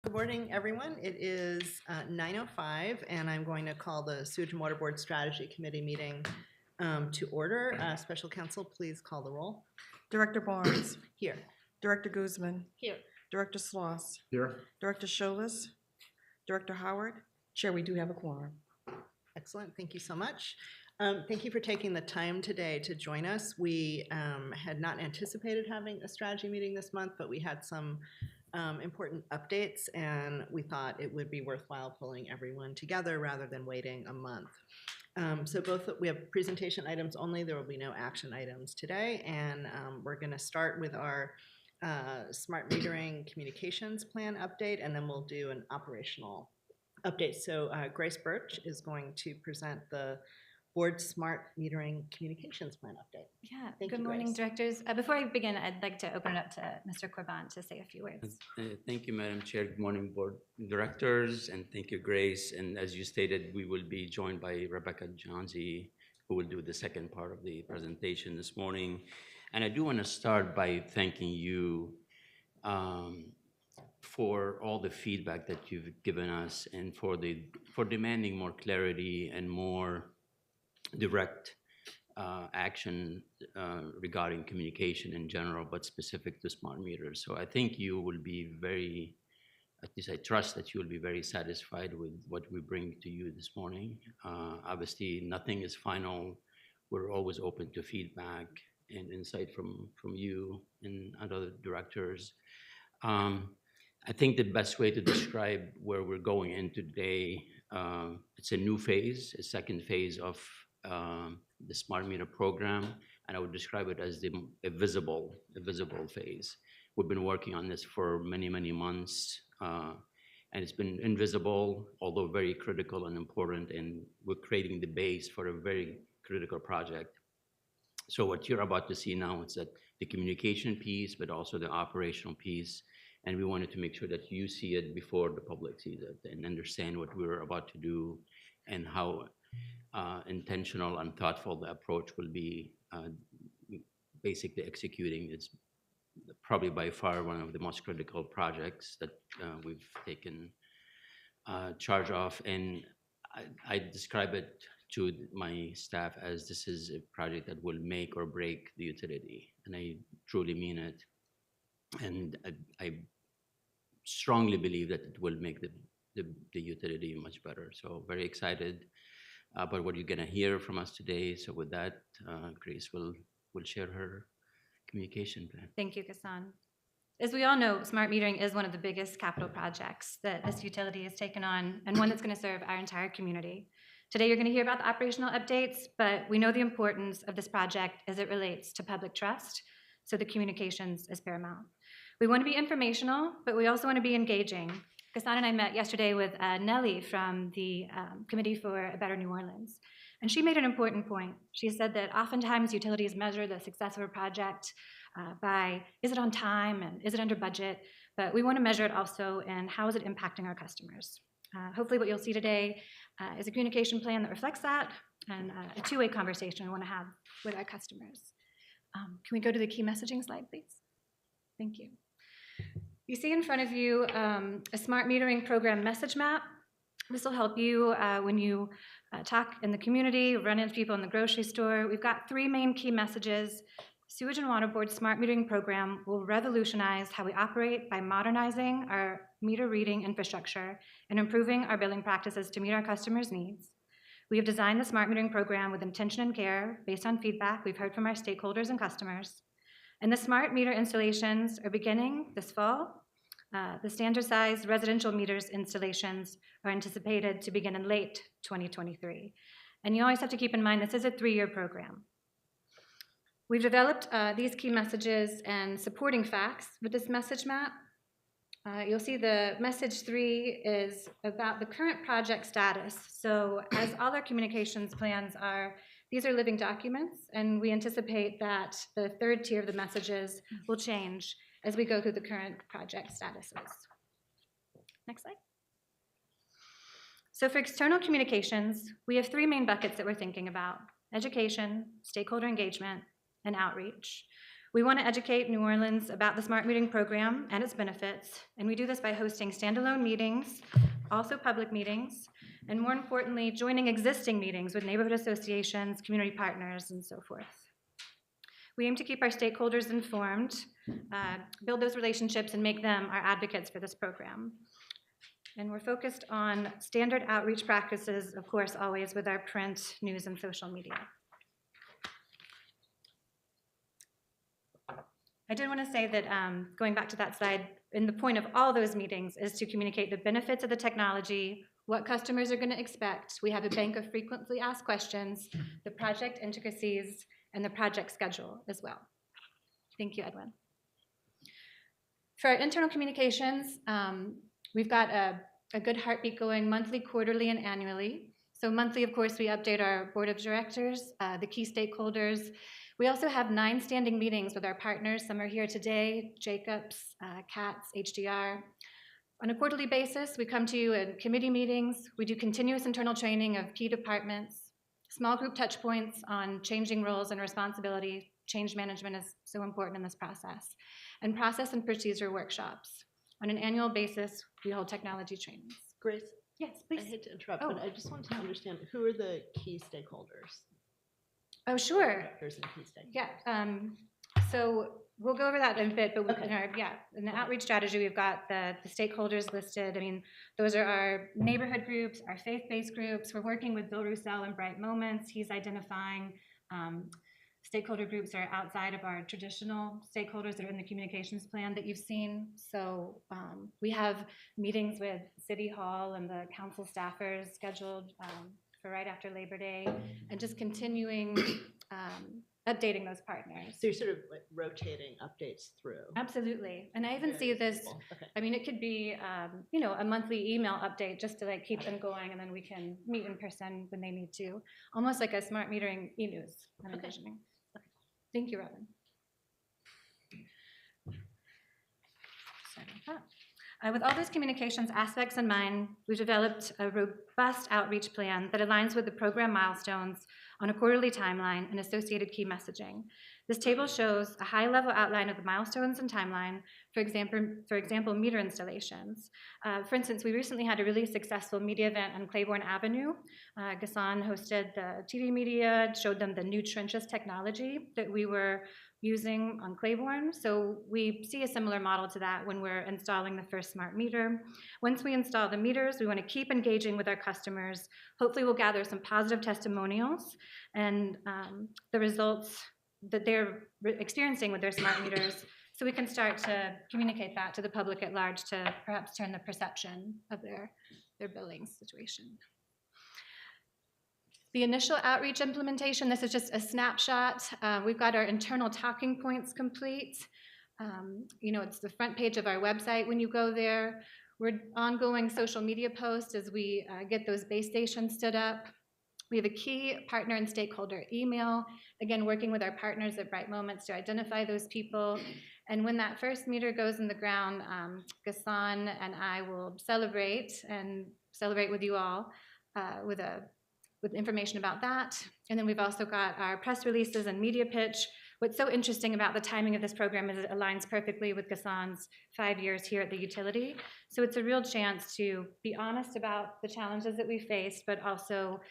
Good morning, everyone. It is 9:05, and I'm going to call the Sewage and Water Board Strategy Committee meeting to order. Special counsel, please call the roll. Director Barnes. Here. Director Guzman. Here. Director Sloss. Here. Director Scholas. Director Howard. Chair, we do have a quorum. Excellent. Thank you so much. Thank you for taking the time today to join us. We had not anticipated having a strategy meeting this month, but we had some important updates, and we thought it would be worthwhile pulling everyone together rather than waiting a month. So we have presentation items only. There will be no action items today, and we're going to start with our smart metering communications plan update, and then we'll do an operational update. So Grace Birch is going to present the Board Smart Metering Communications Plan update. Yeah, Thank good you, morning, Grace. directors. Before I begin, I'd like to open it up to Mr. Corban to say a few words. Thank you, Madam Chair. Good morning, Board Directors, and thank you, Grace. And as you stated, we will be joined by Rebecca Johnsey, who will do the second part of the presentation this morning. And I do want to start by thanking you for all the feedback that you've given us and for demanding more clarity and more direct action regarding communication in general, but specific to smart meters. So I think you will be very, at least I trust that you will be very satisfied with what we bring to you this morning. Obviously, nothing is final. We're always open to feedback and insight from you and other directors. I think the best way to describe where we're going in today, it's a new phase, a second phase of the smart meter program, and I would describe it as a visible phase. We've been working on this for many months, and it's been invisible, although very critical and important, and we're creating the base for a very critical project. So what you're about to see now is that the communication piece, but also the operational piece, and we wanted to make sure that you see it before the public sees it and understand what we're about to do and how intentional and thoughtful the approach will be basically executing. It's probably by far one of the most critical projects that we've taken charge of. And I describe it to my staff as this is a project that will make or break the utility. And I truly mean it. And I strongly believe that it will make the utility much better. So very excited about what you're going to hear from us today. So with that, Grace will share her communication plan. Thank you, Ghassan. As we all know, smart metering is one of the biggest capital projects that this utility has taken on, and one that's going to serve our entire community. Today, you're going to hear about the operational updates, but we know the importance of this project as it relates to public trust, so the communications is paramount. We want to be informational, but we also want to be engaging. Ghassan and I met yesterday with Nellie from the Committee for a Better New Orleans, and she made an important point. She said that oftentimes utilities measure the success of a project by is it on time and is it under budget, but we want to measure it also in how is it impacting our customers. Hopefully what you'll see today is a communication plan that reflects that and a two-way conversation we want to have with our customers. Can we go to the key messaging slide, please? Thank you. You see in front of you a smart metering program message map. This will help you when you talk in the community, run into people in the grocery store. We've got three main key messages. Sewage and Water Board Smart Metering Program will revolutionize how we operate by modernizing our meter reading infrastructure and improving our billing practices to meet our customers' needs. We have designed the Smart Metering Program with intention and care based on feedback we've heard from our stakeholders and customers. And the smart meter installations are beginning this fall. The standard size residential meters installations are anticipated to begin in late 2023. And you always have to keep in mind this is a 3-year program. We've developed these key messages and supporting facts with this message map. You'll see the message 3 is about the current project status. So as all our communications plans are, these are living documents, and we anticipate that the third tier of the messages will change as we go through the current project statuses. Next slide. So for external communications, we have 3 main buckets that we're thinking about: education, stakeholder engagement, and outreach. We want to educate New Orleans about the smart metering program and its benefits, and we do this by hosting standalone meetings, also public meetings, and more importantly, joining existing meetings with neighborhood associations, community partners, and so forth. We aim to keep our stakeholders informed, build those relationships, and make them our advocates for this program. And we're focused on standard outreach practices, of course, always with our print, news, and social media. I did want to say that, going back to that slide, and the point of all those meetings is to communicate the benefits of the technology, what customers are going to expect. We have a bank of frequently asked questions, the project intricacies, and the project schedule as well. Thank you, Edwin. For our internal communications, we've got a good heartbeat going monthly, quarterly, and annually. So monthly, of course, we update our board of directors, the key stakeholders. We also have 9 standing meetings with our partners. Some are here today, Jacobs, CATS, HDR. On a quarterly basis, we come to you in committee meetings. We do continuous internal training of key departments, small group touch points on changing roles and responsibility. Change management is so important in this process. And process and procedure workshops. On an annual basis, we hold technology trainings. Grace, Yes, I please. hate to interrupt, Oh. but I just want to understand, who are the key stakeholders? Oh, sure. Directors and key stakeholders. Yeah. So we'll go over that in a bit, but in the outreach strategy, we've got the stakeholders listed. I mean, those are our neighborhood groups, our faith-based groups. We're working with Bill Roussel and Bright Moments. He's identifying stakeholder groups are outside of our traditional stakeholders that are in the communications plan that you've seen. So we have meetings with City Hall and the council staffers scheduled for right after Labor Day, and just continuing updating those partners. So you're sort of like rotating updates through. Absolutely. And I even see various this, people. Okay. I mean, it could be, a monthly email update just to like keep them going, and then we can meet in person when they need to. Almost like a smart metering e-news, I'm envisioning. Okay. Thank you, Robin. Sorry about that. With all those communications aspects in mind, we've developed a robust outreach plan that aligns with the program milestones on a quarterly timeline and associated key messaging. This table shows a high-level outline of the milestones and timeline, for example, meter installations. For instance, we recently had a really successful media event on Claiborne Avenue. Ghassan hosted the TV media, showed them the new trenchless technology that we were using on Claiborne. So we see a similar model to that when we're installing the first smart meter. Once we install the meters, we want to keep engaging with our customers. Hopefully we'll gather some positive testimonials and the results that they're experiencing with their smart meters, so we can start to communicate that to the public at large to perhaps turn the perception of their billing situation. The initial outreach implementation, this is just a snapshot. We've got our internal talking points complete. It's the front page of our website when you go there. We're ongoing social media posts as we get those base stations stood up. We have a key partner and stakeholder email, again, working with our partners at Bright Moments to identify those people. And when that first meter goes in the ground, Ghassan and I will celebrate with you all with information about that. And then we've also got our press releases and media pitch. What's so interesting about the timing of this program is it aligns perfectly with Ghassan's 5 years here at the utility. So it's a real chance to be honest about the challenges that we faced, but also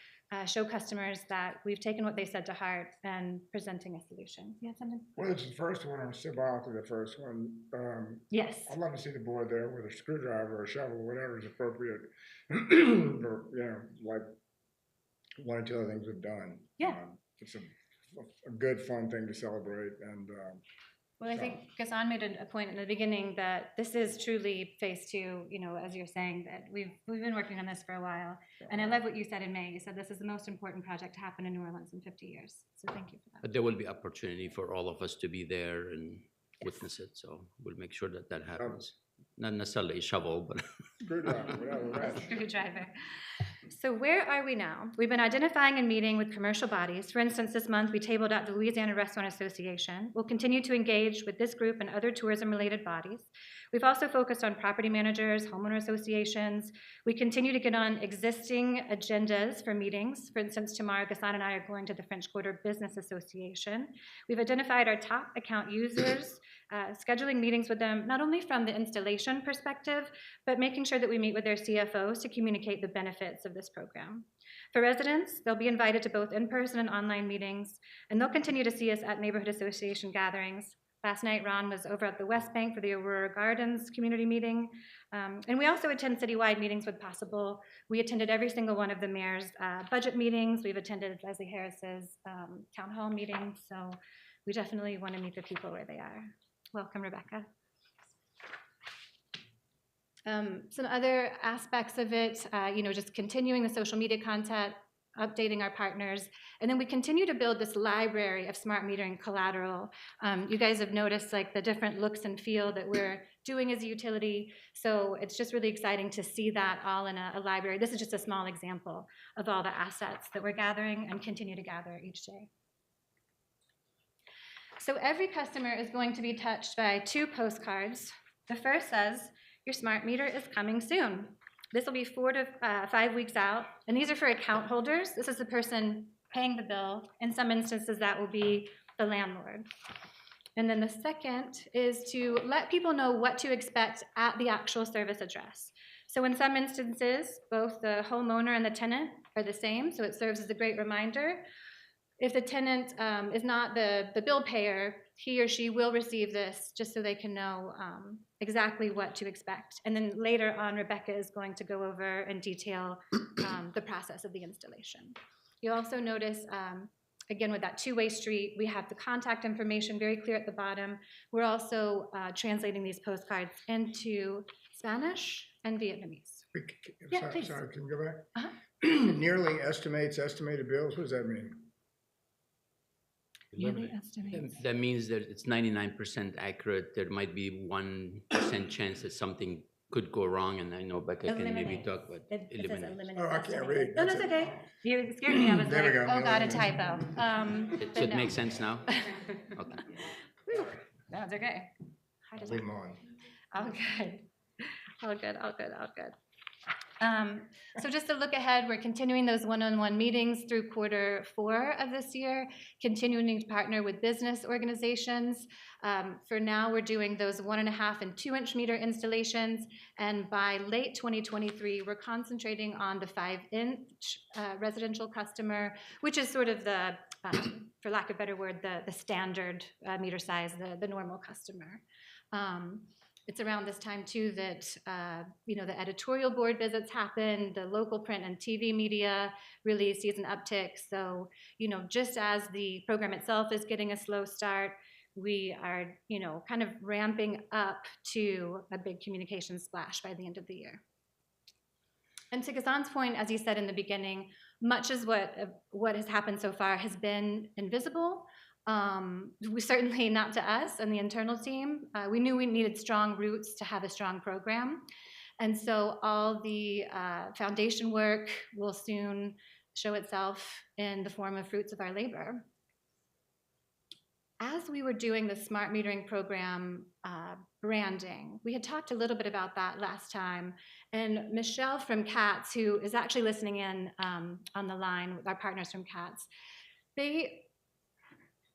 show customers that we've taken what they said to heart and presenting a solution. You had something? Well, it's the first one, or symbolic to the first one. Yes. I'd love to see the board there with a screwdriver or a shovel, whatever is appropriate. Or, like one or two other things we've done. Yeah. It's a good, fun thing to celebrate. And Well, I think Ghassan made a point in the beginning that this is truly phase 2, as you're saying, that we've been working on this for a while. And I love what you said in May. You said this is the most important project to happen in New Orleans in 50 years. So thank you for that. But there will be opportunity for all of us to be there and witness it, so we'll make sure that happens. Not necessarily a shovel, but screwdriver, whatever, right. Screwdriver. So where are we now? We've been identifying and meeting with commercial bodies. For instance, this month we tabled out the Louisiana Restaurant Association. We'll continue to engage with this group and other tourism-related bodies. We've also focused on property managers, homeowner associations. We continue to get on existing agendas for meetings. For instance, tomorrow, Gassan and I are going to the French Quarter Business Association. We've identified our top account users, scheduling meetings with them, not only from the installation perspective, but making sure that we meet with their CFOs to communicate the benefits of this program. For residents, they'll be invited to both in-person and online meetings, and they'll continue to see us at neighborhood association gatherings. Last night, Ron was over at the West Bank for the Aurora Gardens community meeting. And we also attend citywide meetings with Possible. We attended every single one of the mayor's budget meetings. We've attended Leslie Harris's town hall meetings. So we definitely want to meet the people where they are. Welcome, Rebecca. Some other aspects of it, just continuing the social media content, updating our partners, and then we continue to build this library of smart metering collateral. You guys have noticed like the different looks and feel that we're doing as a utility, so it's just really exciting to see that all in a library. This is just a small example of all the assets that we're gathering and continue to gather each day. So every customer is going to be touched by 2 postcards. The first says, "Your smart meter is coming soon." This will be 4 to 5 weeks out, and these are for account holders. This is the person paying the bill. In some instances, that will be the landlord. And then the second is to let people know what to expect at the actual service address. So in some instances, both the homeowner and the tenant are the same, so it serves as a great reminder. If the tenant is not the bill payer, he or she will receive this just so they can know exactly what to expect. And then later on, Rebecca is going to go over in detail the process of the installation. You'll also notice, again, with that two-way street, we have the contact information very clear at the bottom. We're also translating these postcards into Spanish and Vietnamese. Yeah, please. Sorry, can you go back? Uh-huh. Nearly estimated bills, what does that mean? Yearly estimates. That means that it's 99% accurate. There might be 1% chance that something could go wrong, and I know Becca can maybe Eliminate. talk about It says eliminate. eliminate Oh, I can't estimates. read. No, that's okay. You scared me. I was There we like, go. oh God, a typo. So but it no. makes sense now? Okay. Whew, that's okay. Hard as Leave them on. All good. All good, all good, all good. So just to look ahead, we're continuing those one-on-one meetings through Q4 of this year, continuing to partner with business organizations. For now, we're doing those 1.5 and 2-inch meter installations, and by late 2023, we're concentrating on the 5-inch residential customer, which is sort of the, for lack of a better word, the standard meter size, the normal customer. It's around this time too that the editorial board visits happen, the local print and TV media really sees an uptick. So just as the program itself is getting a slow start, we are kind of ramping up to a big communication splash by the end of the year. And to Ghassan's point, as he said in the beginning, much as what has happened so far has been invisible. We certainly not to us and the internal team. We knew we needed strong roots to have a strong program. And so all the foundation work will soon show itself in the form of fruits of our labor. As we were doing the smart metering program branding, we had talked a little bit about that last time. And Michelle from CATS, who is actually listening in on the line with our partners from CATS, they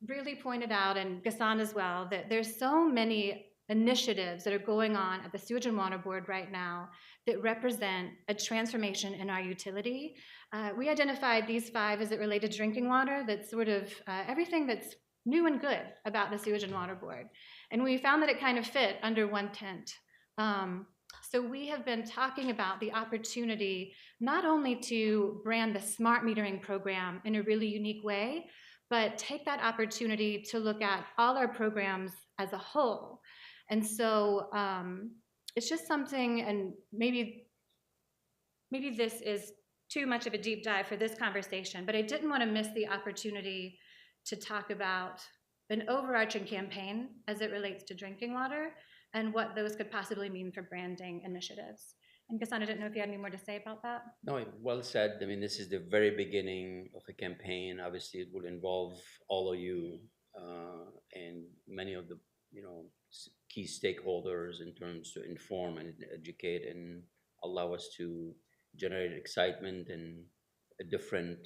really pointed out, and Ghassan as well, that there's so many initiatives that are going on at the Sewage and Water Board right now that represent a transformation in our utility. We identified these 5 as it related to drinking water. That's sort of everything that's new and good about the Sewage and Water Board. And we found that it kind of fit under one tent. So we have been talking about the opportunity not only to brand the smart metering program in a really unique way, but take that opportunity to look at all our programs as a whole. And so it's just something, and maybe this is too much of a deep dive for this conversation, but I didn't want to miss the opportunity to talk about an overarching campaign as it relates to drinking water and what those could possibly mean for branding initiatives. And Ghassan, I didn't know if you had any more to say about that. No, well said. I mean, this is the very beginning of a campaign. Obviously, it will involve all of you and many of the key stakeholders in terms to inform and educate and allow us to generate excitement and a different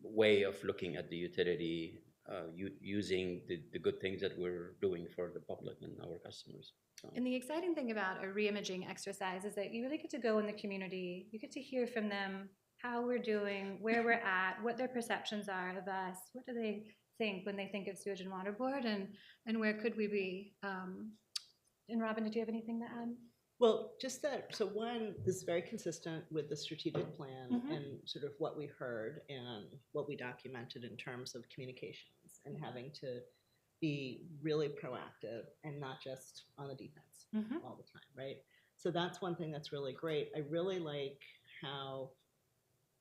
way of looking at the utility, using the good things that we're doing for the public and our customers. So, And the exciting thing about a reimaging exercise is that you really get to go in the community. You get to hear from them how we're doing, where we're at, what their perceptions are of us, what do they think when they think of Sewage and Water Board, and where could we be? And Robin, did you have anything to add? Well, just that, so one, this is very consistent with the strategic plan Mhm. and sort of what we heard and what we documented in terms of communications and having to be really proactive and not just on the defense Mhm. all the time, right? So that's one thing that's really great. I really like how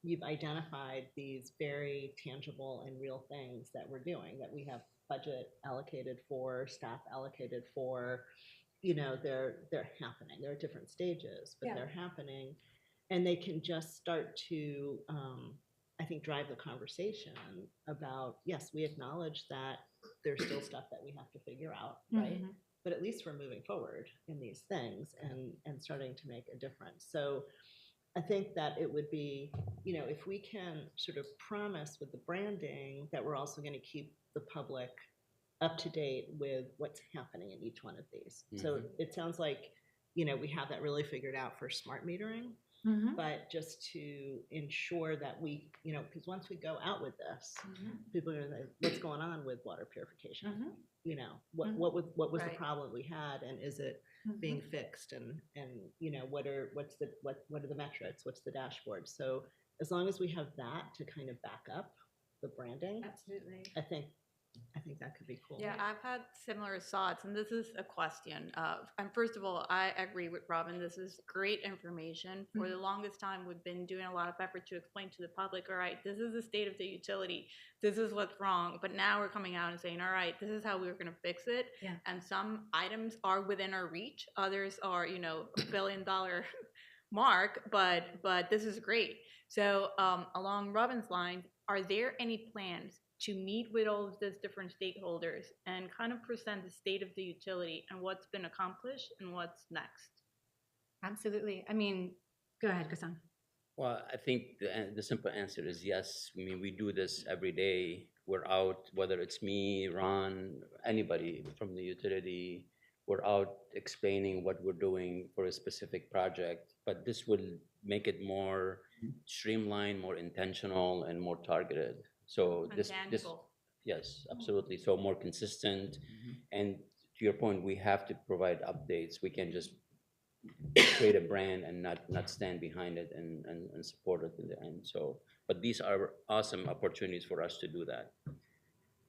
you've identified these very tangible and real things that we're doing, that we have budget allocated for, staff allocated for, they're happening. They're at different stages, but Yeah. they're happening. And they can just start to, I think, drive the conversation about, yes, we acknowledge that there's still stuff that we have to figure out, right? Mhm. But at least we're moving forward in these things and starting to make a difference. So I think that it would be, if we can sort of promise with the branding that we're also going to keep the public up to date with what's happening in each one of these. So it sounds like, we have that really figured out for smart metering, Mhm. but just to ensure that we, because once we go out with this, people are going to say, what's going on with water purification? Mhm. What Mhm. what was the Right. problem we had, and is it being fixed, and what are the metrics, what's the dashboard? So as long as we have that to kind of back up the branding, Absolutely. I think that could be cool. Yeah, I've had similar thoughts, and this is a question. And first of all, I agree with Robin. This is great information. For the longest time, we've been doing a lot of effort to explain to the public, all right, this is the state of the utility. This is what's wrong. But now we're coming out and saying, all right, this is how we're going to fix it. Yeah. And some items are within our reach. Others are, $1 billion mark, but this is great. So along Robin's line, are there any plans to meet with all of these different stakeholders and kind of present the state of the utility and what's been accomplished and what's next? Absolutely. I mean, go ahead, Ghassan. well, I think the simple answer is yes. I mean, we do this every day. We're out, whether it's me, Ron, anybody from the utility, we're out explaining what we're doing for a specific project. But this will make it more streamlined, more intentional, and more targeted. So And this, tangible. yes, absolutely. So more consistent. And to your point, we have to provide updates. We can just create a brand and not stand behind it and support it in the end. So, but these are awesome opportunities for us to do that.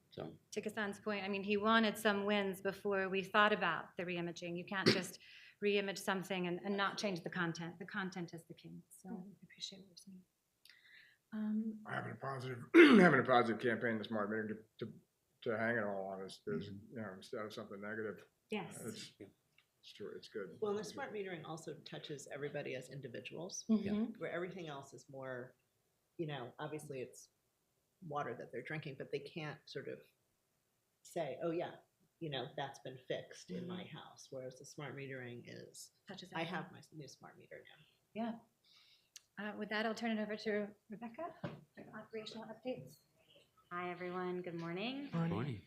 So, To Ghassan's point, I mean, he wanted some wins before we thought about the reimaging. You can't just reimage something and not change the content. The content is the king. So I appreciate what you're saying. Having a positive campaign this smart meeting to hang it all on is instead of something negative. Yes. It's true. It's good. Well, and the smart metering also touches everybody as individuals, Mhm. where everything else is more, obviously it's water that they're drinking, but they can't sort of say, oh yeah, that's been fixed in my house. Whereas the smart metering is, Touches I everyone. have my new smart meter now. Yeah. With that, I'll turn it over to Rebecca for operational updates. Hi, everyone. Good morning. morning.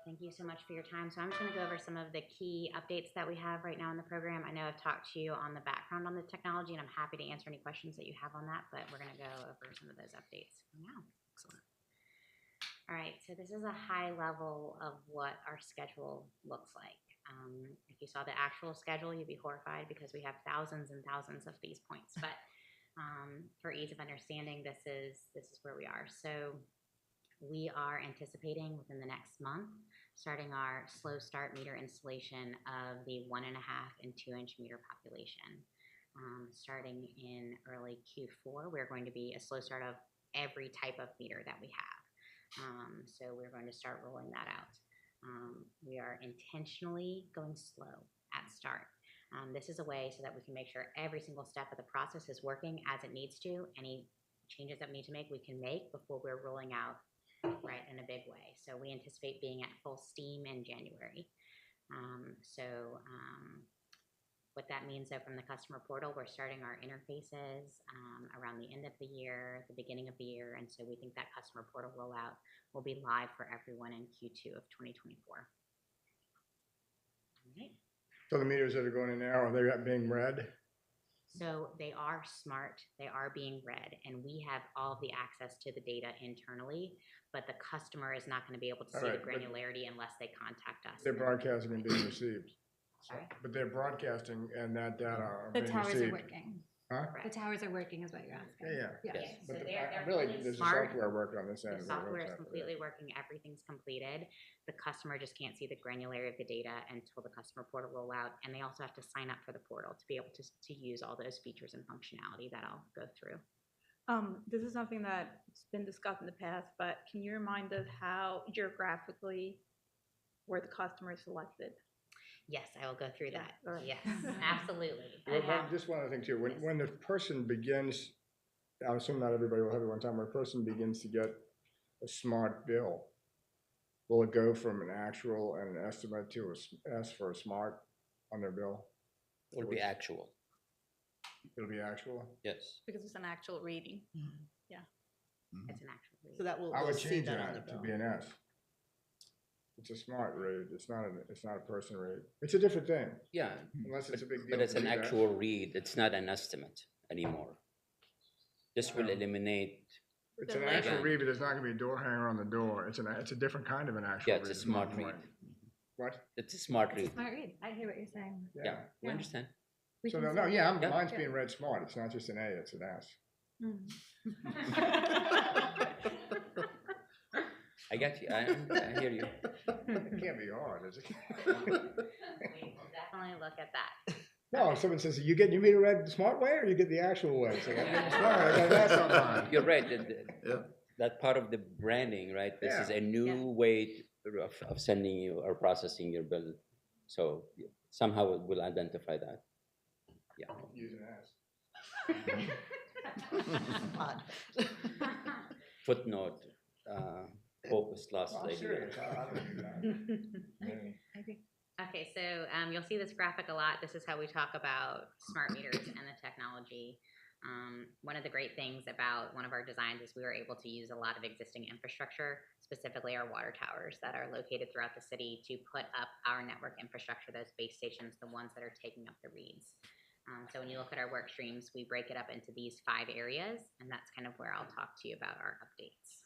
Thank you so much for your time. So I'm just going to go over some of the key updates that we have right now in the program. I know I've talked to you on the background on the technology, and I'm happy to answer any questions that you have on that, but we're going to go over some of those updates now. Excellent. All right, so this is a high level of what our schedule looks like. If you saw the actual schedule, you'd be horrified because we have thousands and thousands of these points. But for ease of understanding, this is where we are. So we are anticipating within the next month starting our slow start meter installation of the 1.5 and 2 inch meter population. Starting in early Q4, we're going to be a slow start of every type of meter that we have. So we're going to start rolling that out. We are intentionally going slow at start. This is a way so that we can make sure every single step of the process is working as it needs to. Any changes that we need to make, we can make before we're rolling out right, in a big way. So we anticipate being at full steam in January. What that means, though, from the customer portal, we're starting our interfaces around the end of the year, the beginning of the year, and so we think that customer portal rollout will be live for everyone in Q2 of 2024. All right. So the meters that are going in now, are they being read? So they are smart, they are being read, and we have all of the access to the data internally, but the customer is not going to be able to see the Alright, but- granularity unless they contact us. They're broadcasting and being received. Sorry? But they're broadcasting and that data are The being towers are received. working. Huh? The towers are working is what you're asking. Yeah, Yeah. yes. Yeah, But so the- they're really, fully there's a smart. software working on this end. The of the software is website. completely working, everything's completed. The customer just can't see the granularity of the data until the customer portal rollout, and they also have to sign up for the portal to be able to use all those features and functionality that I'll go through. This is something that's been discussed in the past, but can you remind us how geographically were the customers selected? Yes, I will go through Yeah, that. all right. Yes, absolutely. I Well, have- just one other thing too, Yes. when the person begins, I assume not everybody will have it one time, when a person begins to get a smart bill, will it go from an actual and an estimate to ask for a smart on their bill? It will be actual, It'll be actual? yes. Because it's an actual reading. It's an actual read. So that will, I we'll would see change that on the that to bill. be an S. It's a smart rate, it's not a person rate. It's a different thing, Yeah, unless it's a big deal. but it's to an do that. actual read, it's not an estimate anymore. This will Wow. eliminate, It's The an actual label. read, but there's not gonna be a door hanger on the door. It's a different kind of an actual yeah, read. it's a is my smart read. point. What? It's a smart It's a read, smart read. I hear what you're saying. yeah, we Yeah. understand. We So can no, say- yeah, Yeah. mine's Yeah. being read smart. It's not just an A, it's an S. Mm. I got you, I hear you. It can't be hard, is it? We will definitely look at that. No, if someone says, you meter read the smart way or you get the actual way? So I'm getting smart, I got that on mine. You're right, that part of the branding, right? This is Yeah. a new way of sending you or processing your bill. So somehow we'll identify that. Yeah, Use an S. Odd. footnote, focused lost I'm lady. serious, I don't do that. Yeah. I agree. Okay, so you'll see this graphic a lot. This is how we talk about smart meters and the technology. One of the great things about one of our designs is we were able to use a lot of existing infrastructure, specifically our water towers that are located throughout the city, to put up our network infrastructure, those base stations, the ones that are taking up the reads. So when you look at our work streams, we break it up into these 5 areas, and that's kind of where I'll talk to you about our updates.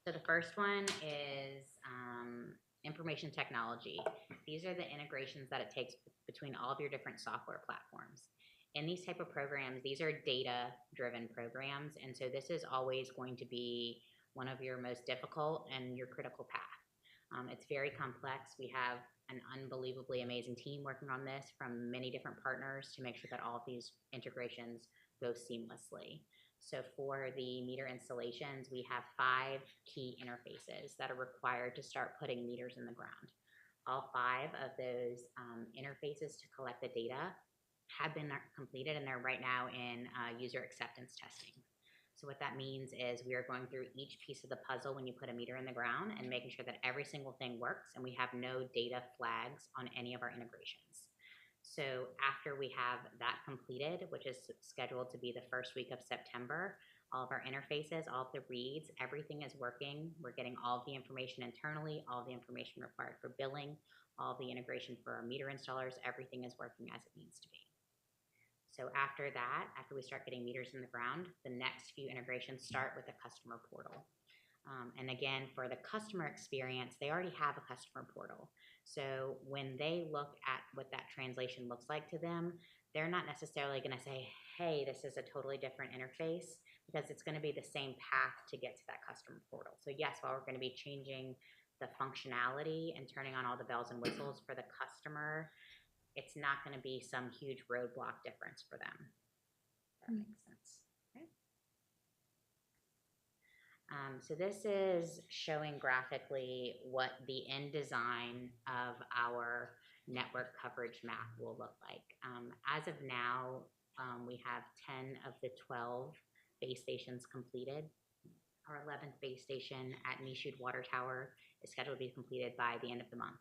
So the first one is information technology. These are the integrations that it takes between all of your different software platforms. In these type of programs, these are data-driven programs, and so this is always going to be one of your most difficult and your critical path. It's very complex. We have an unbelievably amazing team working on this from many different partners to make sure that all of these integrations go seamlessly. So for the meter installations, we have 5 key interfaces that are required to start putting meters in the ground. All 5 of those interfaces to collect the data have been completed, and they're right now in user acceptance testing. So what that means is we are going through each piece of the puzzle when you put a meter in the ground and making sure that every single thing works and we have no data flags on any of our integrations. So after we have that completed, which is scheduled to be the first week of September, all of our interfaces, all of the reads, everything is working. We're getting all of the information internally, all of the information required for billing, all of the integration for our meter installers, everything is working as it needs to be. So after that, after we start getting meters in the ground, the next few integrations start with the customer portal. And again, for the customer experience, they already have a customer portal. So when they look at what that translation looks like to them, they're not necessarily going to say, hey, this is a totally different interface, because it's going to be the same path to get to that customer portal. So yes, while we're going to be changing the functionality and turning on all the bells and whistles for the customer, it's not going to be some huge roadblock difference for them. If that makes sense. Okay. So this is showing graphically what the end design of our network coverage map will look like. As of now, we have 10 of the 12 base stations completed. our 11th base station at Nishud Water Tower is scheduled to be completed by the end of the month.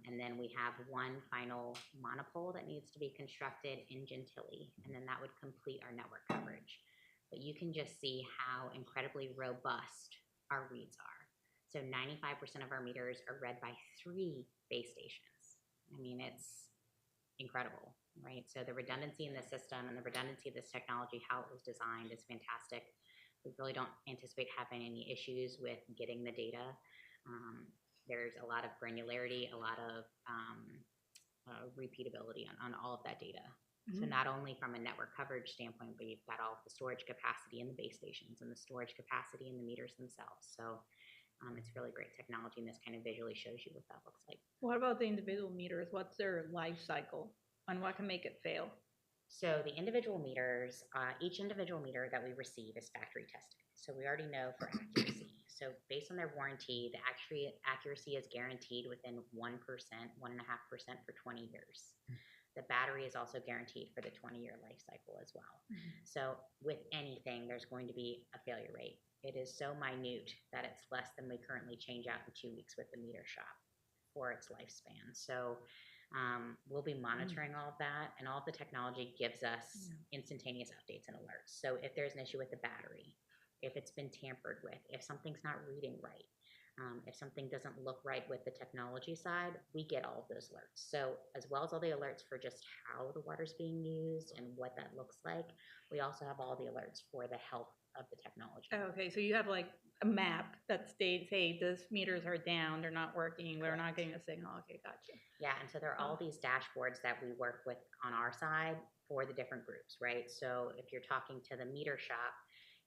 And then we have one final monopole that needs to be constructed in Gentilly, and then that would complete our network coverage. But you can just see how incredibly robust our reads are. So 95% of our meters are read by 3 base stations. I mean, it's incredible, right? So the redundancy in the system and the redundancy of this technology, how it was designed, is fantastic. We really don't anticipate having any issues with getting the data. There's a lot of granularity, a lot of repeatability on all of that data. So not only from a network coverage standpoint, but you've got all of the storage capacity in the base stations and the storage capacity in the meters themselves. So it's really great technology, and this kind of visually shows you what that looks like. What about the individual meters? What's their life cycle and what can make it fail? So the individual meters, each individual meter that we receive is factory tested. So we already know for accuracy. So based on their warranty, the accuracy is guaranteed within 1%, 1.5% for 20 years. The battery is also guaranteed for the 20-year life cycle as well. So with anything, there's going to be a failure rate. It is so minute that it's less than we currently change out in 2 weeks with the meter shop for its lifespan. So we'll be monitoring all of that, and all of the technology gives us instantaneous updates and alerts. So if there's an issue with the battery, if it's been tampered with, if something's not reading right, if something doesn't look right with the technology side, we get all of those alerts. So as well as all the alerts for just how the water's being used and what that looks like, we also have all the alerts for the health of the technology. Okay, so you have like a map that states, hey, these meters are down, they're not working, we're not getting a signal. Okay, gotcha. Yeah, and so there are all these dashboards that we work with on our side for the different groups, right? So if you're talking to the meter shop,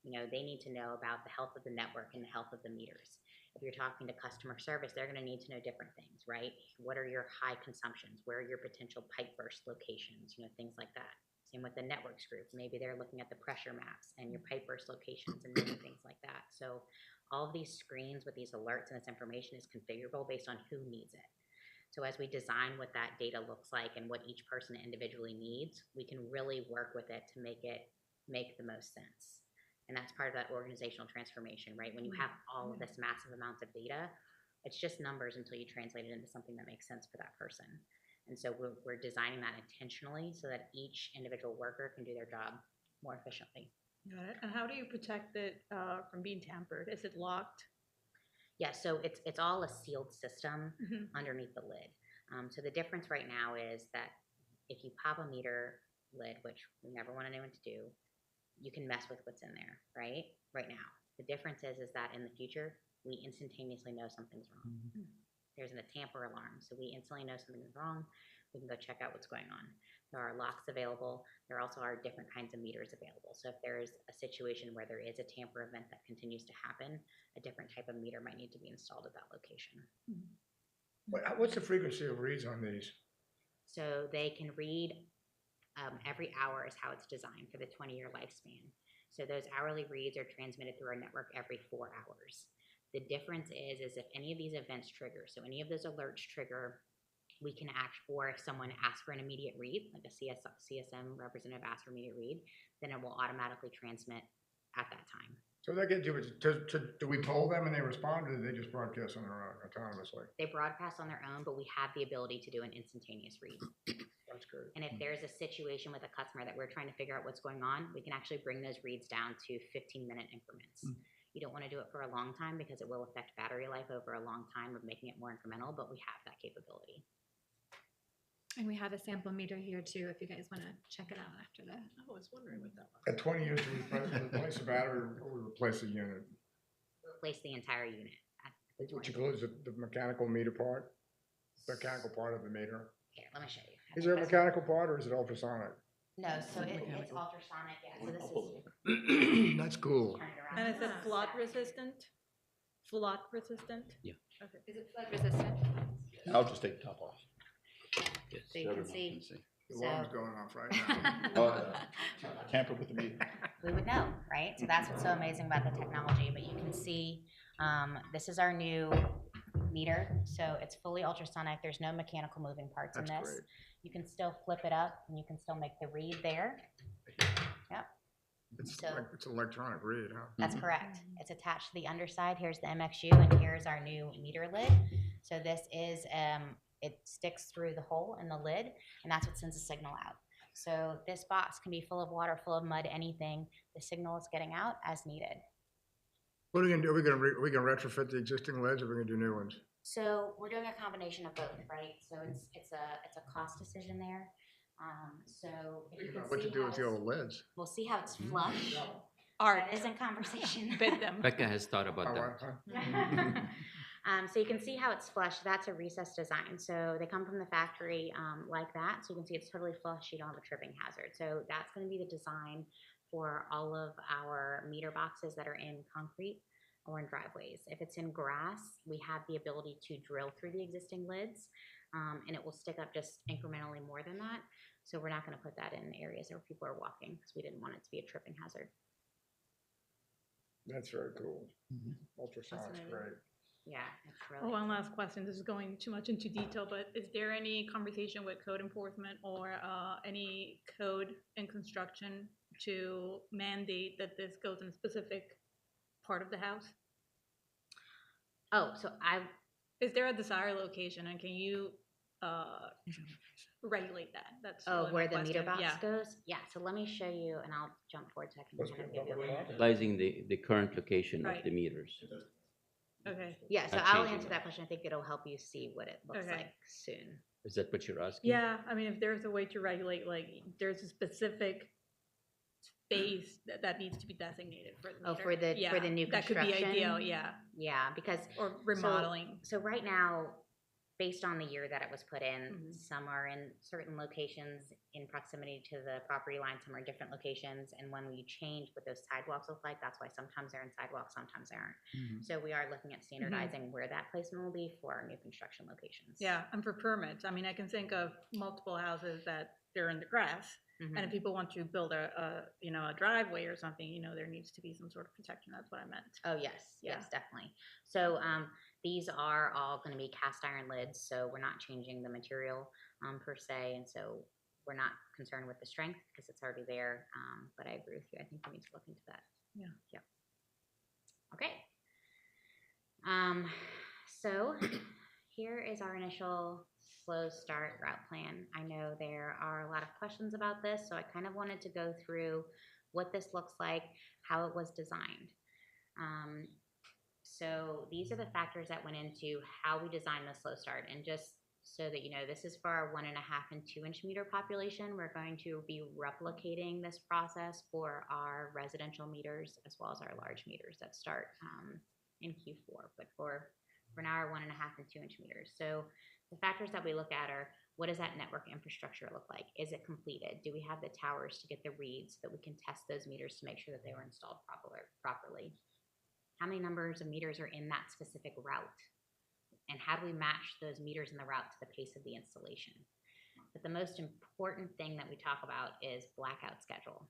they need to know about the health of the network and the health of the meters. If you're talking to customer service, they're going to need to know different things, right? What are your high consumptions? Where are your potential pipe burst locations? Things like that. Same with the networks group. Maybe they're looking at the pressure maps and your pipe burst locations and many things like that. So all of these screens with these alerts and this information is configurable based on who needs it. So as we design what that data looks like and what each person individually needs, we can really work with it to make it make the most sense. And that's part of that organizational transformation, right? When you have all of this massive amounts of data, it's just numbers until you translate it into something that makes sense for that person. And so we're designing that intentionally so that each individual worker can do their job more efficiently. Got it. And how do you protect it from being tampered? Is it locked? Yeah, so it's all a sealed system underneath the lid. So the difference right now is that if you pop a meter lid, which we never want anyone to do, you can mess with what's in there, right now. The difference is that in the future, we instantaneously know something's wrong. There's a tamper alarm, so we instantly know something's wrong. We can go check out what's going on. There are locks available. There also are different kinds of meters available. So if there is a situation where there is a tamper event that continues to happen, a different type of meter might need to be installed at that location. What's the frequency of reads on these? So they can read every hour is how it's designed for the 20-year lifespan. So those hourly reads are transmitted through our network every 4 hours. The difference is if any of these events trigger, so any of those alerts trigger, we can act, or if someone asks for an immediate read, like a CSM representative asks for immediate read, then it will automatically transmit at that time. So that gets you, do we poll them and they respond, or do they just broadcast on their own autonomously? They broadcast on their own, but we have the ability to do an instantaneous read. That's good. And if there's a situation with a customer that we're trying to figure out what's going on, we can actually bring those reads down to 15-minute increments. You don't want to do it for a long time because it will affect battery life over a long time of making it more incremental, but we have that capability. And we have a sample meter here too, if you guys want to check it out after that. I was wondering what that was. At 20 years, we replace the battery or we replace the unit, Replace the entire unit. At the which 20. includes the mechanical meter part, mechanical part of the meter. Here, let me show you. Is there a mechanical part or is it ultrasonic? No, so it's ultrasonic, yeah. So this is That's cool. turn it around. And is it flood resistant? Flood resistant? Yeah. Okay. Is it flood resistant? I'll just take the top off. Yes. So you can see. The alarm's going off right now. Oh, yeah. Tamper with the meter. We would know, right? So that's what's so amazing about the technology. But you can see, this is our new meter. So it's fully ultrasonic. There's no mechanical moving parts in That's this. great. You can still flip it up and you can still make the read there. Yep. So- It's an electronic read, huh? That's Mhm. correct. It's attached to the underside. Here's the MXU and here's our new meter lid. So this is, it sticks through the hole in the lid and that's what sends the signal out. So this box can be full of water, full of mud, anything. The signal is getting out as needed. What are we gonna do? Are we gonna retrofit the existing lids, or are we gonna do new ones? So we're doing a combination of both, right? So it's a cost decision there. So if you can What to see do how with the it's- old lids? we'll see how it's flush. Art, That is in conversation. bid them. Becca has thought about Oh, that. So you can see how it's flush. That's a recessed design. So they come from the factory like that. So you can see it's totally flush. You don't have a tripping hazard. So that's going to be the design for all of our meter boxes that are in concrete or in driveways. If it's in grass, we have the ability to drill through the existing lids and it will stick up just incrementally more than that. So we're not going to put that in areas where people are walking because we didn't want it to be a tripping hazard. That's very cool. Mhm. Ultrasonic's Fascinating. great. Yeah, it's really Oh, one last question. This is going too much into detail, but is there any conversation with code enforcement or any code in construction to mandate that this goes in a specific part of the house? Oh, so Is there a desired location, and can you regulate that? That's oh, really my where the meter question. box Yeah. goes? Yeah, so let me show you, and I'll jump forward so I can Let's kind of get give you a Utilizing the current location of Right. the meters. Okay. Yeah, so Not I'll changing answer it. that question. I think it'll help you see what it looks Okay. like soon. Is that what you're asking? Yeah, I mean, if there's a way to regulate, like, there's a specific space that needs to be designated for the Oh, meter. for the Yeah, new that could be ideal. construction? Yeah, Yeah, because or remodeling. so right now, based on the year that it was put in, Mhm. some are in certain locations in proximity to the property line, some are in different locations. And when we change what those sidewalks look like, that's why sometimes they're in sidewalks, sometimes they aren't. Mhm. So we are looking at standardizing where that placement will be for our new construction locations. Yeah, and for permits, I mean, I can think of multiple houses that they're in the grass, Mhm. and if people want to build a driveway or something, there needs to be some sort of protection. That's what I meant. Oh, yes, Yeah. yes, definitely. So these are all going to be cast iron lids, so we're not changing the material per se, and so we're not concerned with the strength because it's already there. But I agree with you. I think we need to look into that. Yeah. Yeah. Okay. So here is our initial slow start route plan. I know there are a lot of questions about this, so I kind of wanted to go through what this looks like, how it was designed. So these are the factors that went into how we designed the slow start. And just so that you know, this is for our 1.5 and 2 inch meter population. We're going to be replicating this process for our residential meters as well as our large meters that start in Q4. But for now, our 1.5 and 2 inch meters. So the factors that we look at are, what does that network infrastructure look like? Is it completed? Do we have the towers to get the reads so that we can test those meters to make sure that they were installed properly? How many numbers of meters are in that specific route? And how do we match those meters in the route to the pace of the installation? But the most important thing that we talk about is blackout schedule.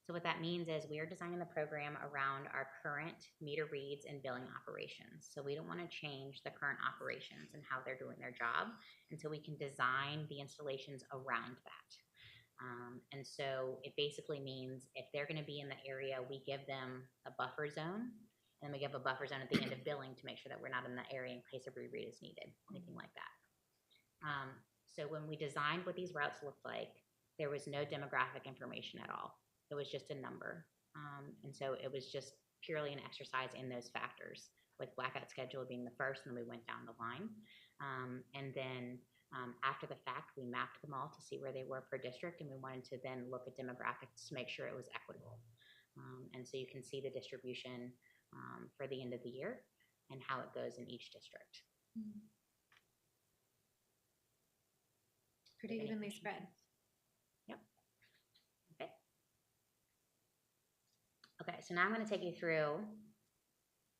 So what that means is we are designing the program around our current meter reads and billing operations. So we don't want to change the current operations and how they're doing their job until we can design the installations around that. And so it basically means if they're going to be in the area, we give them a buffer zone, and then we give a buffer zone at the end of billing to make sure that we're not in the area in case a reread is needed, anything like that. So when we designed what these routes looked like, there was no demographic information at all. It was just a number. And so it was just purely an exercise in those factors, with blackout schedule being the first, and then we went down the line. And then after the fact, we mapped them all to see where they were per district, and we wanted to then look at demographics to make sure it was equitable. And so you can see the distribution for the end of the year and how it goes in each district. Pretty Any evenly questions? spread. Yep. Okay. Okay, so now I'm going to take you through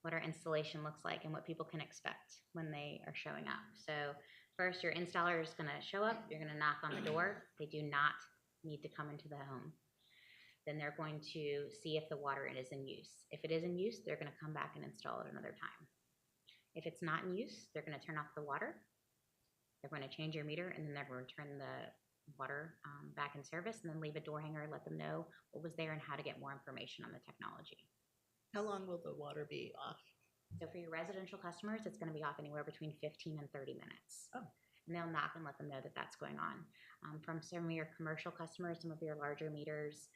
what our installation looks like and what people can expect when they are showing up. So first, your installer is going to show up. You're going to knock on the door. They do not need to come into the home. Then they're going to see if the water is in use. If it is in use, they're going to come back and install it another time. If it's not in use, they're going to turn off the water. They're going to change your meter, and then they're going to turn the water back in service, and then leave a door hanger, let them know what was there and how to get more information on the technology. How long will the water be off? So for your residential customers, it's going to be off anywhere between 15 and 30 minutes. Oh. And they'll knock and let them know that that's going on. From some of your commercial customers, some of your larger meters,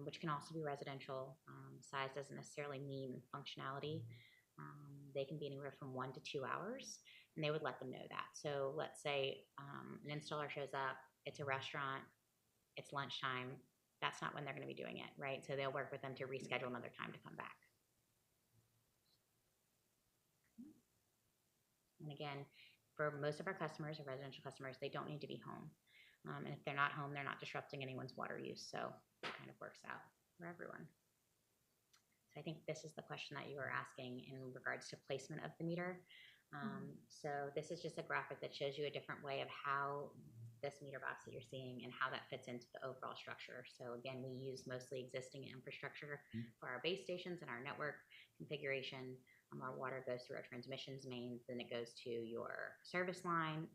which can also be residential, size doesn't necessarily mean functionality. They can be anywhere from 1 to 2 hours, and they would let them know that. So let's say an installer shows up, it's a restaurant, it's lunchtime, that's not when they're going to be doing it, right? So they'll work with them to reschedule another time to come back. And again, for most of our customers, our residential customers, they don't need to be home. And if they're not home, they're not disrupting anyone's water use. So it kind of works out for everyone. So I think this is the question that you were asking in regards to placement of the meter. So this is just a graphic that shows you a different way of how this meter box that you're seeing and how that fits into the overall structure. So again, we use mostly existing infrastructure for our base stations and our network configuration. Our water goes through our transmissions mains, then it goes to your service line.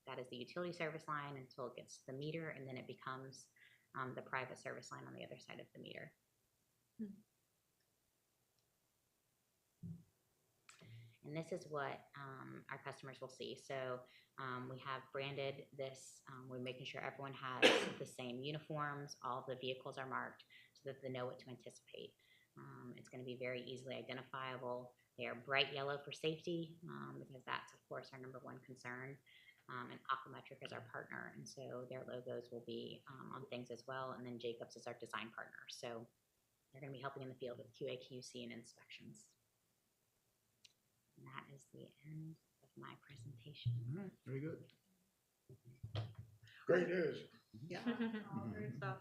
That is the utility service line until it gets to the meter, and then it becomes the private service line on the other side of the meter. And this is what our customers will see. So we have branded this. We're making sure everyone has the same uniforms. All of the vehicles are marked so that they know what to anticipate. It's going to be very easily identifiable. They are bright yellow for safety because that's, of course, our number one concern. And Aquametric is our partner, and so their logos will be on things as well. And then Jacobs is our design partner. So they're going to be helping in the field with QA, QC, and inspections. And that is the end of my presentation. All right, very good. Great news. Yeah. Great stuff.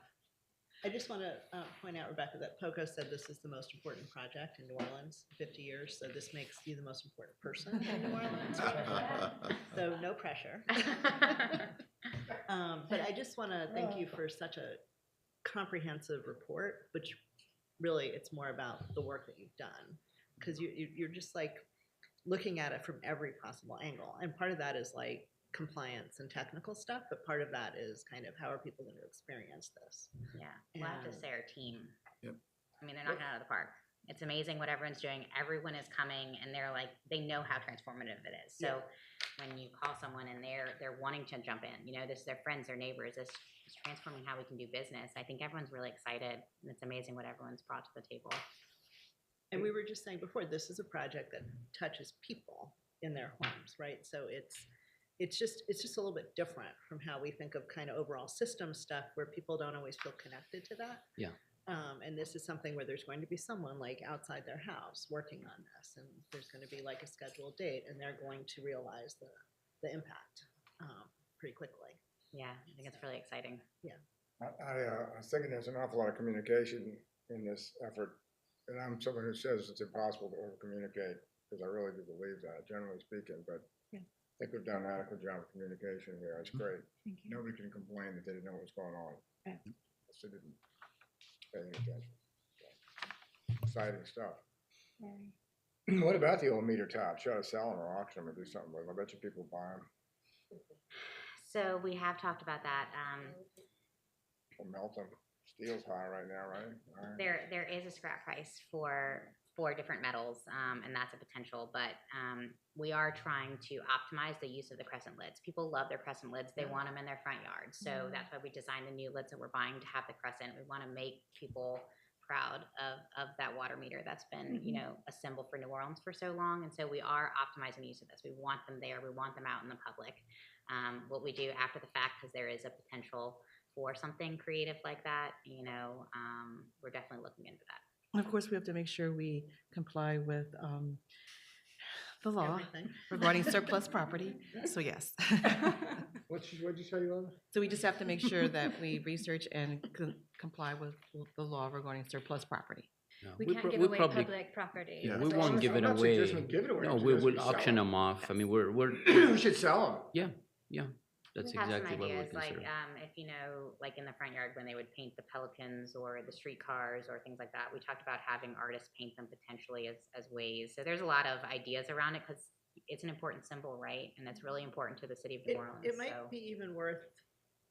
I just want to point out, Rebecca, that POCO said this is the most important project in New Orleans, 50 years. So this makes you the most important person in New Orleans. So no pressure. But I just want to thank you for such a comprehensive report, which really it's more about the work that you've done. Because you're just like looking at it from every possible angle. And part of that is like compliance and technical stuff, but part of that is kind of how are people going to experience this? Yeah, well, I have to And- say our team. Yep. I mean, they're knocking it out of the park. It's amazing what everyone's doing. Everyone is coming, and they're like, they know how transformative it is. So when you call someone and they're wanting to jump in, you know, this is their friends, their neighbors, this is transforming how we can do business. I think everyone's really excited, and it's amazing what everyone's brought to the table. And we were just saying before, this is a project that touches people in their homes, right? So it's just a little bit different from how we think of kind of overall system stuff where people don't always feel connected to that. Yeah. And this is something where there's going to be someone like outside their house working on this, and there's going to be like a scheduled date, and they're going to realize the impact pretty quickly. Yeah, I think it's really exciting. I was thinking there's an awful lot of communication in this effort, and I'm someone who says it's impossible to over-communicate, because I really do believe that, generally speaking, but Yeah. I think we've done an adequate job of communication here. It's great. Thank you. Nobody can complain that they didn't know what was going on. Yeah. So they didn't pay any attention. So, exciting stuff. What about the old meter tops? You ought to sell them or auction them or do something with them. I bet you people buy them So we have talked about that. or melt them. Steel's high right now, right? Iron. There is a scrap price for different metals, and that's a potential, but we are trying to optimize the use of the crescent lids. People love their crescent lids. They want them in their front yards. So that's why we designed the new lids that we're buying to have the crescent. We want to make people proud of that water meter that's been, you know, a symbol for New Orleans for so long. And so we are optimizing the use of this. We want them there. We want them out in the public. What we do after the fact, because there is a potential for something creative like that, you know, we're definitely looking into that. And of course, we have to make sure we comply with the law Everything. regarding surplus property. So yes. What'd you say, Lola? So we just have to make sure that we research and comply with the law regarding surplus property. Yeah, We we'll can't pro- give we'll away probably- public property. Yeah. We So won't I'm give it not away. suggesting give it away, No, I'm we will suggesting sell auction them. them off. I mean, we're We should sell them. that's We have exactly some what we're ideas, like considering. if you know, like in the front yard when they would paint the pelicans or the streetcars or things like that. We talked about having artists paint them potentially as ways. So there's a lot of ideas around it because it's an important symbol, right? And it's really important to the city of New Orleans. It might so. be even worth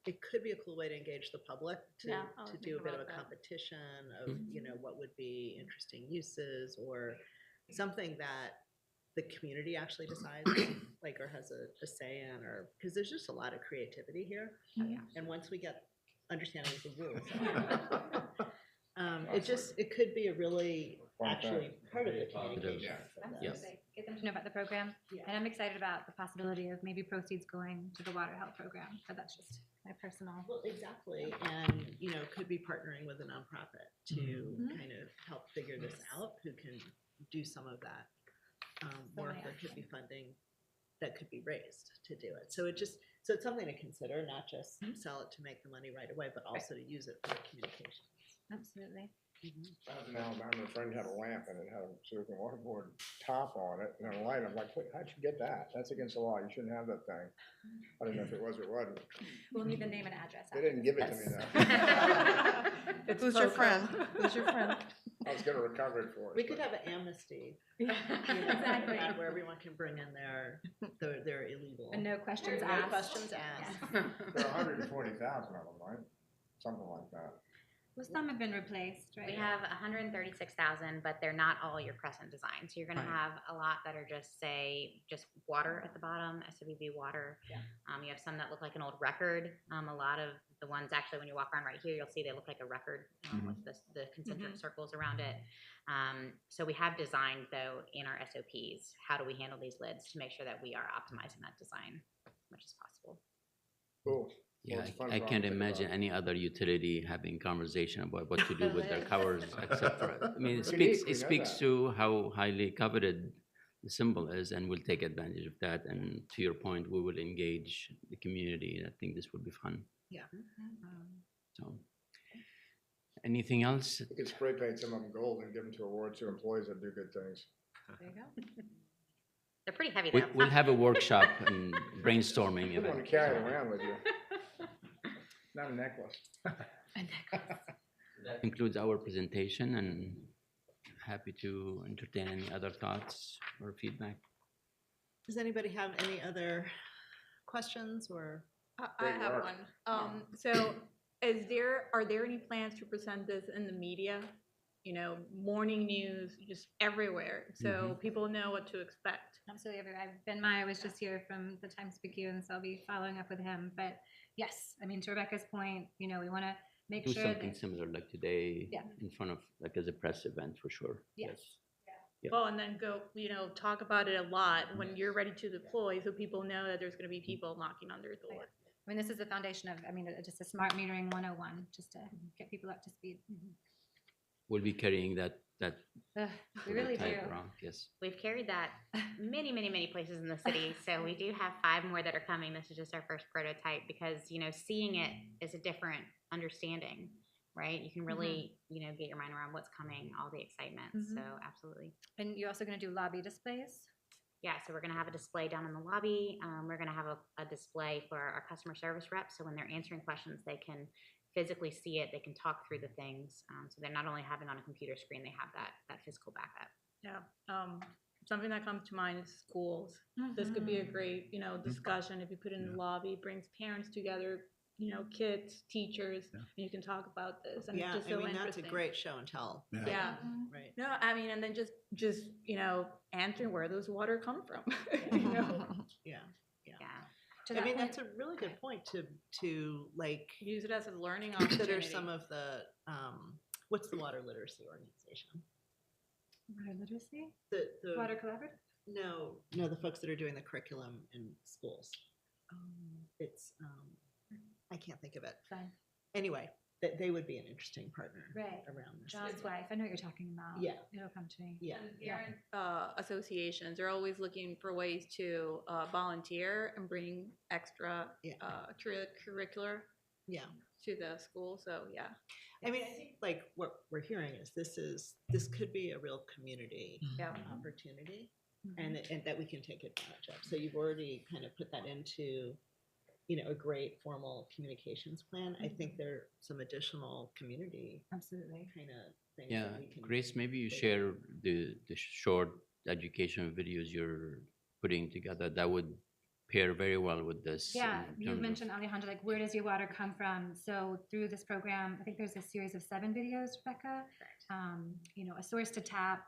it could be a cool way to engage the public Yeah, I was to do thinking a bit of about a that. competition of, you know, what would be interesting uses or something that the community actually decides, like, or has a say in, or, because there's just a lot of creativity here. Oh, yeah. And once we get understanding of the rules, it could be a really, Fun actually, thing. part of the Positive. communication. for them. Absolutely. Get them to know about the program. And I'm excited about the possibility of maybe proceeds going to the water health program, but that's just my personal. Well, exactly, and, you know, could be partnering with a nonprofit to kind of help figure this out, who can do some of that work. There could be funding that could be raised to do it. So it's something to consider, not just sell it to make the money right away, but also to use it for communication. Absolutely. I was in Alabama, a friend had a lamp and it had a silicone waterboard top on it and a light. I'm like, wait, how'd you get that? That's against the law. You shouldn't have that thing. I don't know if it was or wasn't. We'll need the name and address. They didn't give it to me though. It's Who's your Coco. friend? Who's your friend? I was gonna recover it for it. We could but- have an amnesty, Exactly. where everyone can bring in their illegal. And no questions No asked. questions asked. There are 140,000 of them, right? Something like that. Well, some have been replaced, right? We have 136,000, but they're not all your Crescent design. So you're going to Right. have a lot that are just just water at the bottom, SWB water. Yeah. You have some that look like an old record. A lot of the ones actually, when you walk around right here, you'll see they look like a record with the concentric circles around it. So we have designed though in our SOPs, how do we handle these lids to make sure that we are optimizing that design as much as possible. Cool. Yeah, Well, it's fun I for can't them to think imagine about. any other utility having conversation about what to do with their covers, except for, I mean, it It's unique, speaks, we it know speaks that. to how highly coveted the symbol is, and we'll take advantage of that. And to your point, we will engage the community. I think this will be fun. Yeah. So, anything else? You could spray paint some of them gold and give them to awards to employees that do good things. There you go. They're pretty heavy We, though. we'll have a workshop and brainstorming You don't want event. to carry it around with you. Not a necklace. That concludes our presentation, and happy to entertain any other thoughts or feedback. Does anybody have any other questions or? I Great have work. one. So are there any plans to present this in the media? You know, morning news, just everywhere, so people know what to expect. Absolutely. Ben Meyer was just here from the Times-Picayune, so I'll be following up with him. But yes, I mean, to Rebecca's point, you know, we want to make Do sure something that, similar like today Yeah. in front of, like as a press event for sure. yes. Yeah. Well, and then go, you know, talk about it a lot when you're ready to deploy, so people know that there's going to be people knocking on their door. I mean, this is the foundation of, I mean, just a smart metering 101, just to get people up to speed. We'll be carrying that Ugh, we really do. prototype around, yes. We've carried that many, many, many places in the city. So we do have 5 more that are coming. This is just our first prototype because, you know, seeing it is a different understanding, right? You can really, you know, get your mind around what's coming, all the excitement. So absolutely. And you're also going to do lobby displays? Yeah, so we're going to have a display down in the lobby. We're going to have a display for our customer service reps. So when they're answering questions, they can physically see it. They can talk through the things. So they're not only having on a computer screen, they have that physical backup. Yeah. Something that comes to mind is schools. This could be a great, you know, discussion if you put it in the lobby, brings parents together, you know, kids, teachers, and you can talk about this. And Yeah, it's just I so mean, that's a interesting. great show and tell. Yeah. Right. No, I mean, and then just you know, answering where those water come from. You know, Yeah. Yeah. To I that mean, point- that's a really good point to like use it as a learning opportunity. consider some of the, what's the water literacy organization? Water literacy? The Water collaborative? No, the folks that are doing the curriculum in schools. It's, I can't think of it. Fine. Anyway, that they would be an interesting partner Right. around this. John's wife. I know what you're talking about. Yeah. It'll come to me. Yeah. Parent associations are always looking for ways to volunteer and bring extra Yeah. curricular Yeah. to the school. So yeah, I mean, I think like what we're hearing is this could be a real community Yeah. opportunity and that we can take advantage of. So you've already kind of put that into, you know, a great formal communications plan. I think there are some additional community Absolutely. kind of things Yeah, that we can. Grace, maybe you take share the short educational videos you're putting together. That would pair very well with this. Yeah, in you terms of- mentioned, Alejandro, like, where does your water come from? So through this program, I think there's a series of 7 videos, Rebecca. You know, a source to tap,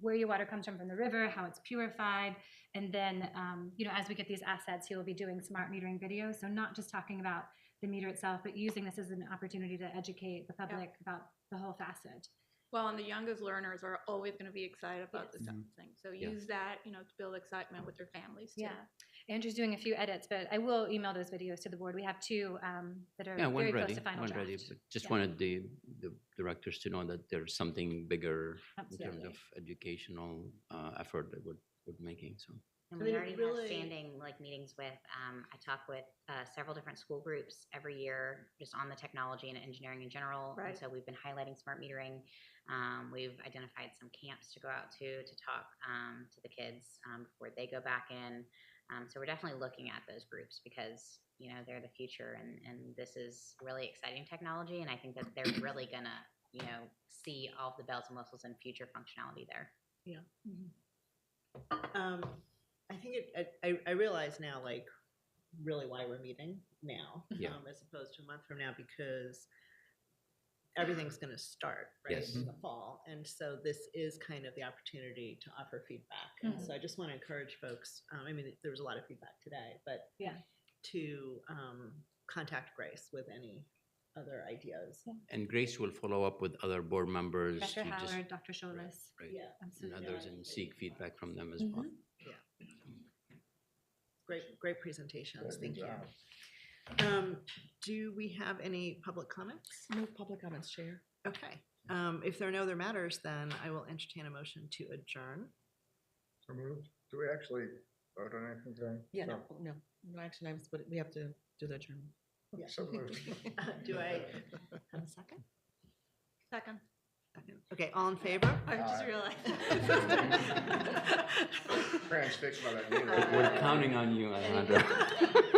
where your water comes from the river, how it's purified. And then, you know, as we get these assets, he will be doing smart metering videos. So not just talking about the meter itself, but using this as an opportunity to educate the public about the whole facet. Well, and the youngest learners are always going to be excited about this Yes. type of thing. So Yeah. use that, you know, to build excitement with their families too. Yeah. Andrew's doing a few edits, but I will email those videos to the board. We have 2 that are Yeah, one very close ready, to final one draft. ready. But just Yeah. wanted the directors to know that there's something bigger in terms Absolutely. of educational effort that we're making, so. And I we mean, already really- have standing like meetings with, I talk with several different school groups every year just on the technology and engineering in general. And Right. so we've been highlighting smart metering. We've identified some camps to go out to talk to the kids before they go back in. So we're definitely looking at those groups because, you know, they're the future and this is really exciting technology. And I think that they're really gonna, you know, see all of the bells and whistles and future functionality there. I think I realize now, like, really why we're meeting now, Yeah. as opposed to a month from now, because everything's going to start, right, Yes. in the fall. And so this is kind of the opportunity to offer feedback. And so I just want to encourage folks, I mean, there was a lot of feedback today, but Yeah. to contact Grace with any other ideas. And Grace will follow up with other board members. Dr. to just- Howard, Dr. Scholas. Right, Yeah. and Absolutely. others and seek feedback from them as well. Great presentations. Thank you. job. Do we have any public comments? No public comments, Chair. Okay. If there are no other matters, then I will entertain a motion to adjourn. So moved. Do we actually vote on anything today? Yeah, No. no action items, but we have to do the adjournment. Yeah. So moved. Do I have a second? Second. Second. Okay, all in favor? I just Aye. realized. Transfixed by that. We're We're counting on you, Alejandra.